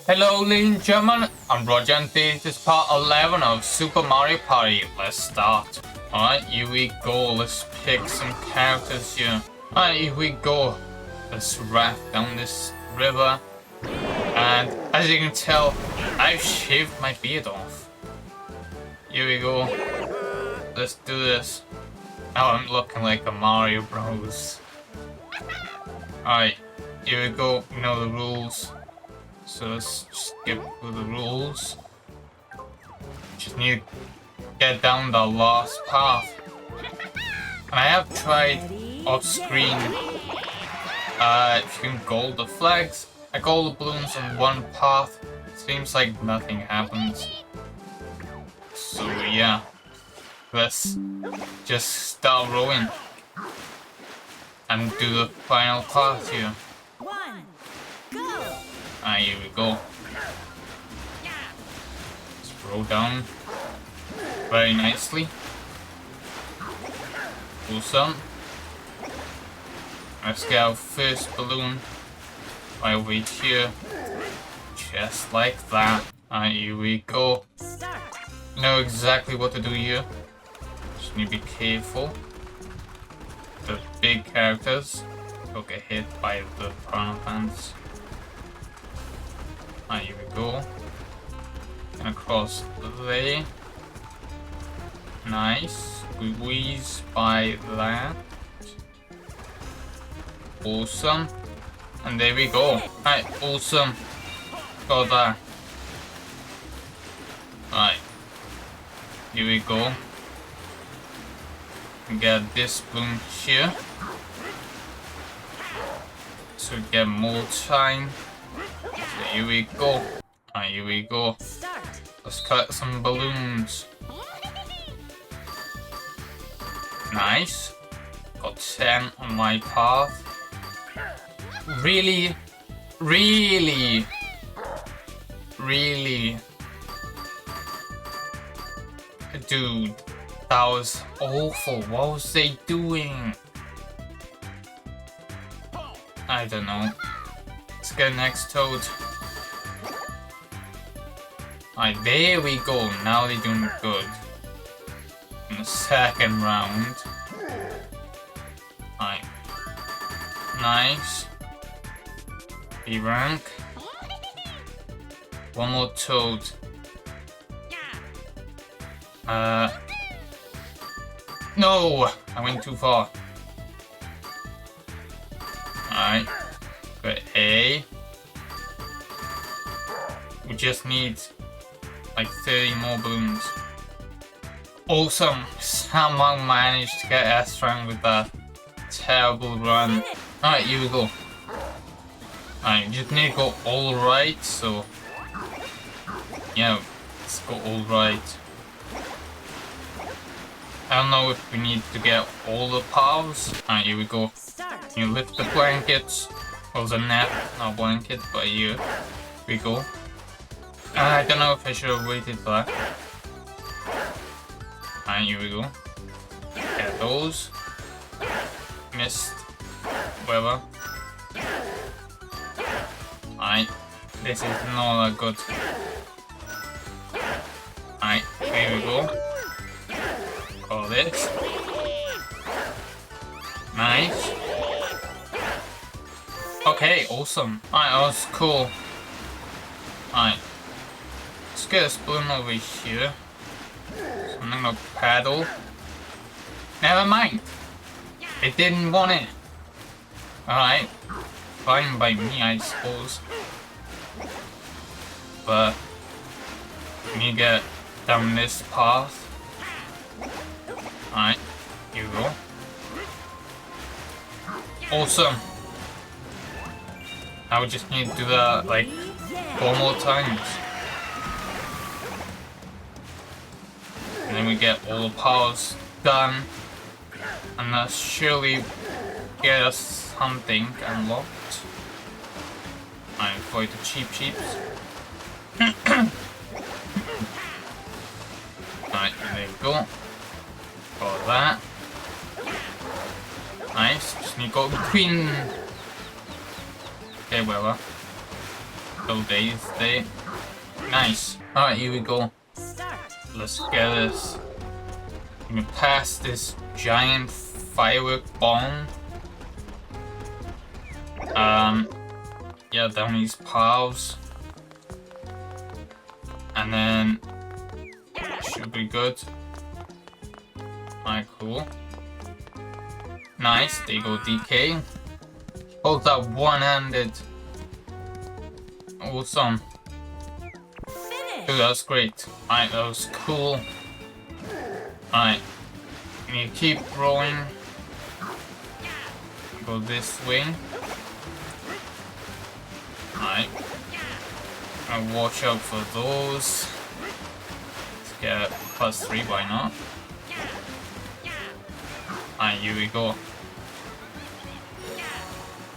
Hello ladies and gentlemen, I'm Roger and this is part 11 of Super Mario Party. Let's start. Alright, here we go. Let's pick some characters here. Alright, here we go. Let's raft down this river. And as you can tell, I've shaved my beard off. Here we go. Let's do this. Now I'm looking like a Mario Bros. Alright, here we go. You know the rules. So let's skip through the rules. Just need to get down the last path. And I have tried off screen if you can gold the flags. I gold the balloons on one path. Seems like nothing happens. So yeah. Let's just start rolling. And do the final path here. Here we go. Let's roll down very nicely. Awesome. Let's get our first balloon right over here. Just like that. Here we go. Know exactly what to do here. Just need to be careful. The big characters don't get hit by the piranha plants. Here we go. And across there. Nice. Squeeze by that. Awesome. And there we go. Alright, awesome. Got that. Alright. Here we go. We get this balloon here. So we get more time. So here we go. Here we go. Let's collect some balloons. Nice. Got 10 on my path. Really? Dude, that was awful. What was they doing? I don't know. Let's get next toad. Alright, there we go. Now they're doing good. In the second round. Alright. Nice. B rank. One more toad. No! I went too far. Alright. Got A. We just need like 30 more balloons. Awesome! Someone managed to get S rank with that terrible run. Alright, here we go. Alright, just need to go all right, so yeah, let's go all right. I don't know if we need to get all the paths. Alright, here we go. You lift the blankets. Well, the net, not blanket, but here we go. I don't know if I should have waited for that. Alright, here we go. Get those. Missed. Whatever. Alright, this is not that good. Alright, here we go. Got this. Nice. Okay, awesome. Alright, that was cool. Alright. Let's get this balloon over here. So I'm gonna paddle. Never mind. It didn't want it. Alright. Fine by me, I suppose. But we need to get down this path. Alright. Here we go. Awesome. Now we just need to do that like 4 more times. And then we get all the powers done. And that surely get us something unlocked. I avoid the cheeps. Alright, there we go. Got that. Nice, just need to go between. Okay, whatever. days day. Nice. Alright, here we go. Let's get this. We pass this giant firework bomb. Yeah, down these piles. And then should be good. Alright, cool. Nice, there you go, DK. Hold that one-handed. Awesome. Dude, that was great. Alright, that was cool. Alright. You keep rolling. Go this way. Alright. And watch out for those. Let's get +3, why not? Alright, here we go.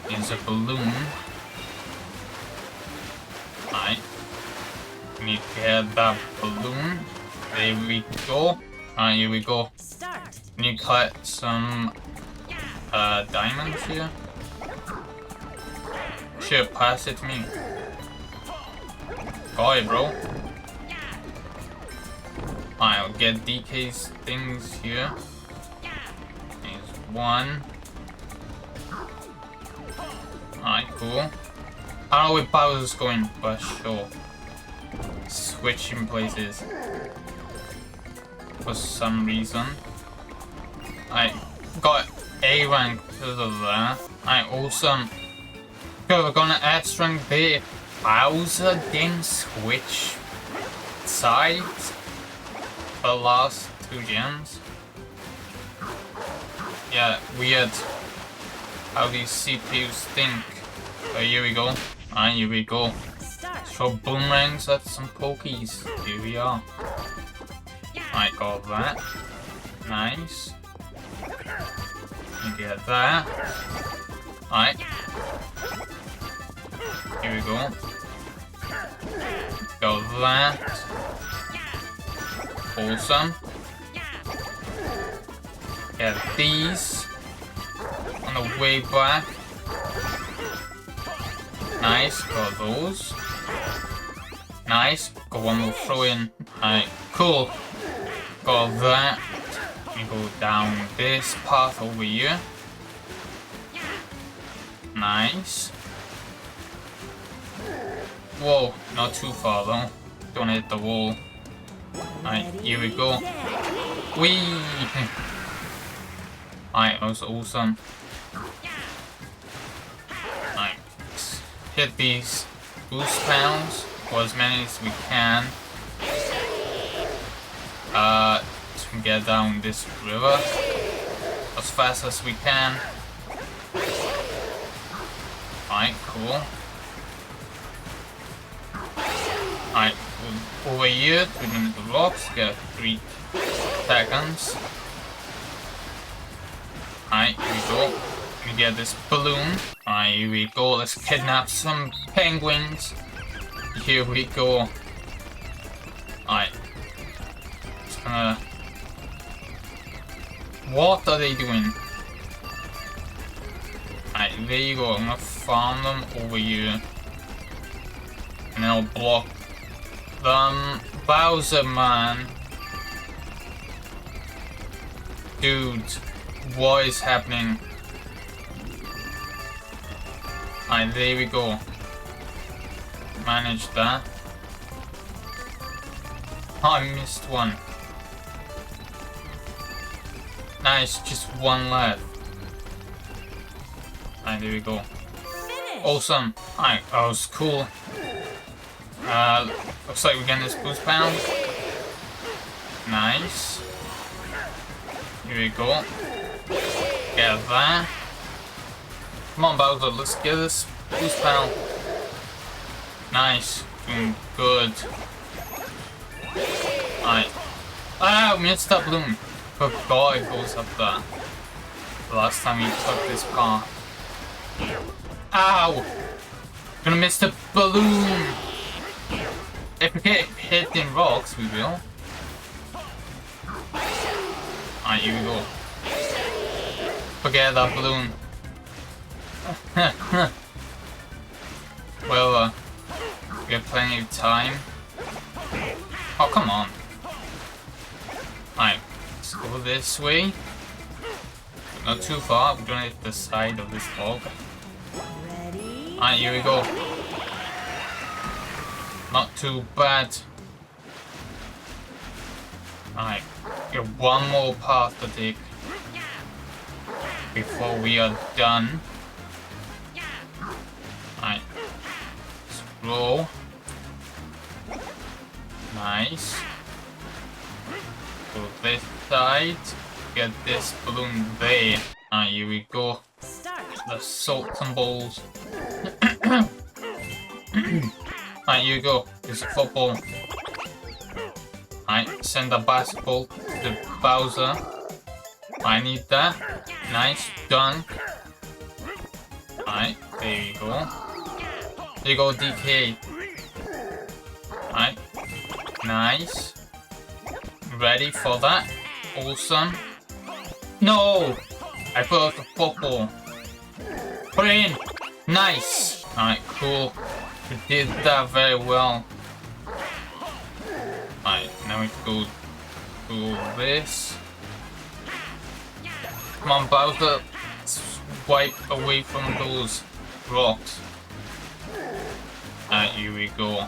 Here's a balloon. Alright. We need to get that balloon. There we go. Alright, here we go. We need to collect some diamonds here. Should pass it to me. Got it, bro. Alright, I'll get DK's things here. Here's one. Alright, cool. I don't know where Bowser's going, but sure. Switching places. For some reason. I got A rank because of that. Awesome. Okay, we're gonna add strength there. Bowser didn't switch sides for the last 2 gems. Yeah, weird how these CPUs think. But here we go. Alright, here we go. Throw boomerangs at some pokies. Here we are. I got that. Nice. You get that. Alright. Here we go. Got that. Awesome. Get these. On the way back. Nice, got those. Nice, got one more throw in. Alright, cool. Got that. We go down this path over here. Nice. Whoa, not too far though. Don't hit the wall. Alright, here we go. Whee! Alright, that was awesome. Alright, hit these boost panels, or as many as we can. To get down this river as fast as we can. Alright, cool. Alright, over here, between the rocks, get 3 seconds. Alright, here we go. We get this balloon. Alright, here we go. Let's kidnap some penguins. Here we go. Alright. Just gonna... What are they doing? Alright, there you go. I'm gonna farm them over here. And then I'll block them. Bowser, man. Dude, what is happening? Alright, there we go. Manage that. Oh, I missed one. Nice, just one left. Alright, there we go. Awesome. Alright, that was cool. Looks like we're getting this boost panel. Nice. Here we go. Get that. Come on, Bowser, let's get this boost panel. Nice. Doing good. Alright. Ah, we missed that balloon. Forgot it goes up there. The last time we took this path. Ow! Gonna miss the balloon! If we get hit in rocks, we will. Alright, here we go. Forget that balloon. Well, We have plenty of time. Oh, come on. Alright, let's go this way. Not too far, we're gonna hit the side of this log. Alright, here we go. Not too bad. Alright, we have one more path to take before we are done. Alright. Slow. Nice. Go this side. Get this balloon there. Alright, here we go. The salt and balls. Alright, here you go. It's a football. Alright, send a basketball to Bowser. I need that. Nice. Dunk. Alright, there you go. There you go, DK. Alright. Nice. Ready for that. Awesome. No! I put out the football. Put it in. Nice. Alright, cool. We did that very well. Alright, now we go do this. Come on, Bowser. Swipe away from those rocks. Alright, here we go.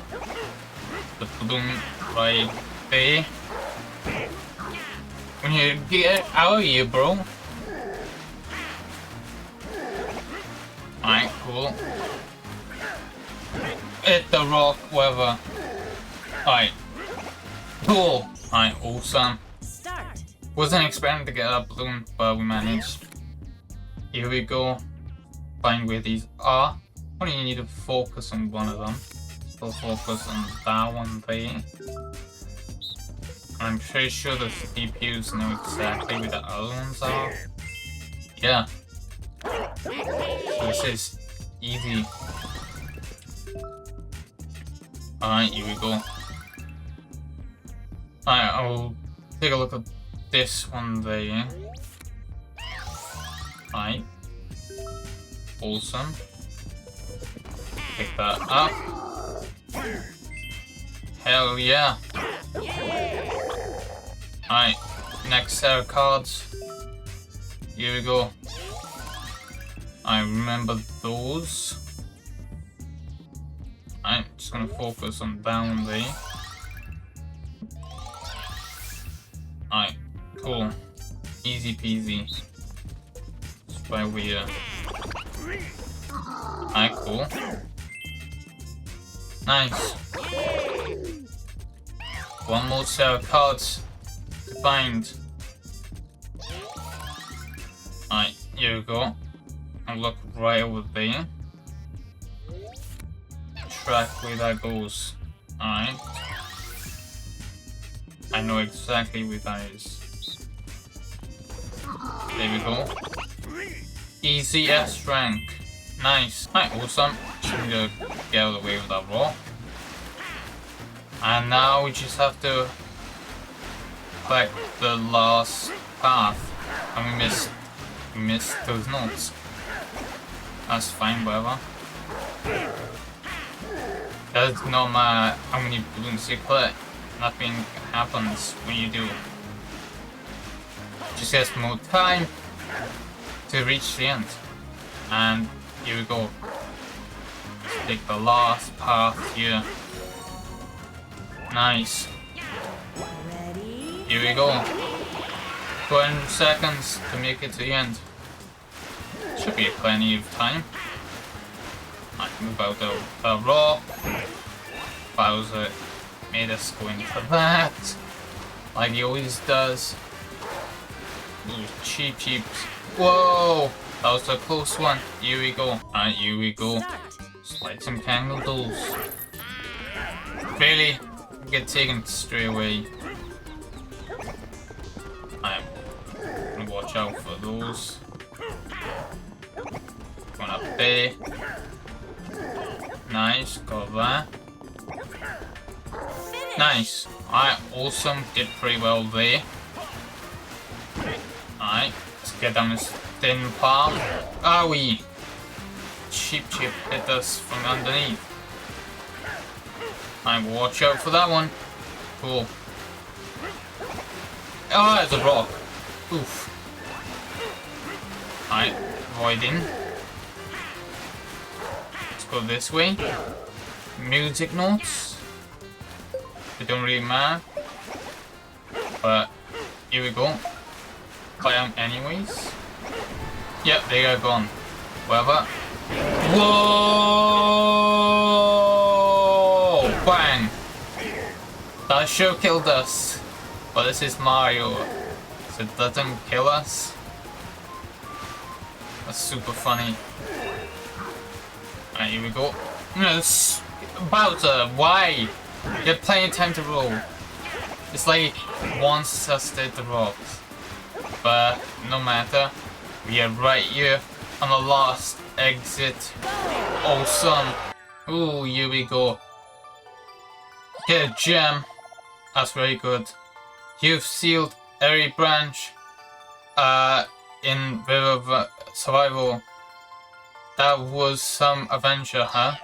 The balloon right there. When you get out of here, bro. Alright, cool. Hit the rock, whatever. Alright. Cool. Alright, awesome. Wasn't expecting to get a balloon, but we managed. Here we go. Find where these are. Only need to focus on one of them. So focus on that one there. I'm pretty sure the CPUs know exactly where the other ones are. Yeah. So this is easy. Alright, here we go. Alright, I'll take a look at this one there. Alright. Awesome. Pick that up. Hell yeah. Alright, next set of cards. Here we go. I remember those. I'm just gonna focus on down there. Alright, cool. Easy peasy. That's why we alright, cool. Nice. One more set of cards to find. Alright, here we go. I'll look right over there. Track where that goes. Alright. I know exactly where that is. There we go. Easy S rank. Nice. Alright, awesome. Just need to get out of the way with that rock. And now we just have to collect the last path. And we missed those notes. That's fine, whatever. Does not matter how many balloons you collect. Nothing happens when you do. Just gets more time to reach the end. And here we go. Let's take the last path here. Nice. Here we go. 20 seconds to make it to the end. Should be plenty of time. I move out the rock. Bowser made us go in for that. Like he always does. Ooh, cheap. Whoa! That was a close one. Here we go. Alright, here we go. Slide some candles. Really? Get taken straight away. I'm gonna watch out for those. Going up there. Nice, got that. Nice. Alright, awesome. Did pretty well there. Alright, let's get down this thin palm. Owie! Cheap hit us from underneath. I watch out for that one. Cool. Oh, there's a rock. Oof. Alright, avoiding. Let's go this way. Music notes. They don't really matter. But here we go. Climb anyways. Yep, they are gone. Whatever. Whoa! Bang! That sure killed us. But this is Mario, so it doesn't kill us. That's super funny. Alright, here we go. Yes. Bowser, why? You had plenty of time to roll. It's like once just did the rocks. But no matter. We are right here on the last exit. Awesome. Ooh, here we go. Get a gem. That's very good. You've sealed every branch in River Survival. That was some adventure, huh?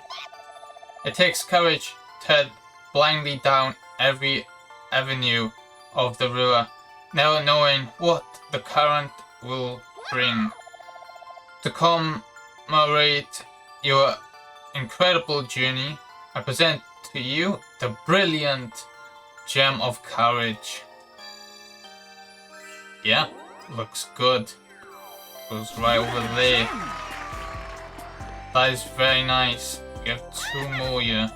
It takes courage to head blindly down every avenue of the river, never knowing what the current will bring. To commemorate your incredible journey, I present to you the brilliant Gem of Courage. Yeah, looks good. Goes right over there. That is very nice. You have 2 more here.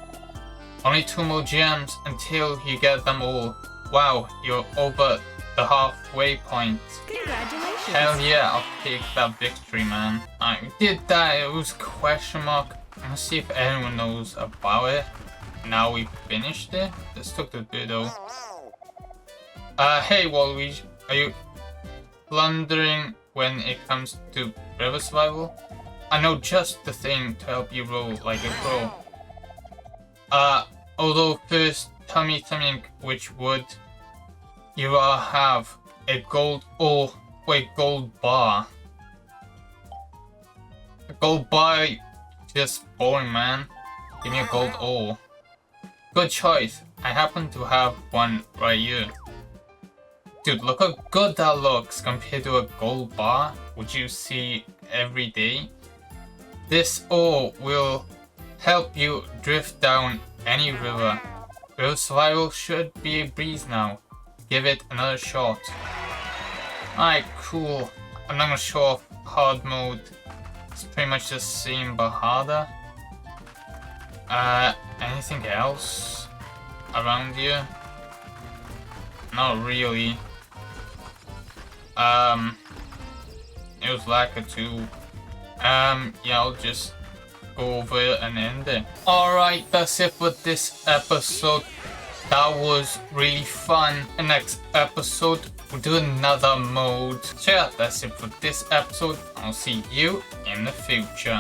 Only 2 more gems until you get them all. Wow, you're over the halfway point. Congratulations. Hell yeah, I'll take that victory, man. I did that, it was question mark. Let's see if anyone knows about it. Now we finished it. This took a bit though. Hey Waluigi, are you blundering when it comes to river survival? I know just the thing to help you roll like a pro. Although first, tell me something which would you have a gold gold bar. A gold bar, just boring, man. Give me a gold ore. Good choice. I happen to have one right here. Dude, look how good that looks compared to a gold bar, which you see every day. This ore will help you drift down any river. River survival should be a breeze now. Give it another shot. Alright, cool. I'm not gonna show off hard mode. It's pretty much the same but harder. Anything else around here? Not really. It was lacquer too. Yeah, I'll just go over it and end it. Alright, that's it for this episode. That was really fun. The next episode, we'll do another mode. So yeah, that's it for this episode. I'll see you in the future.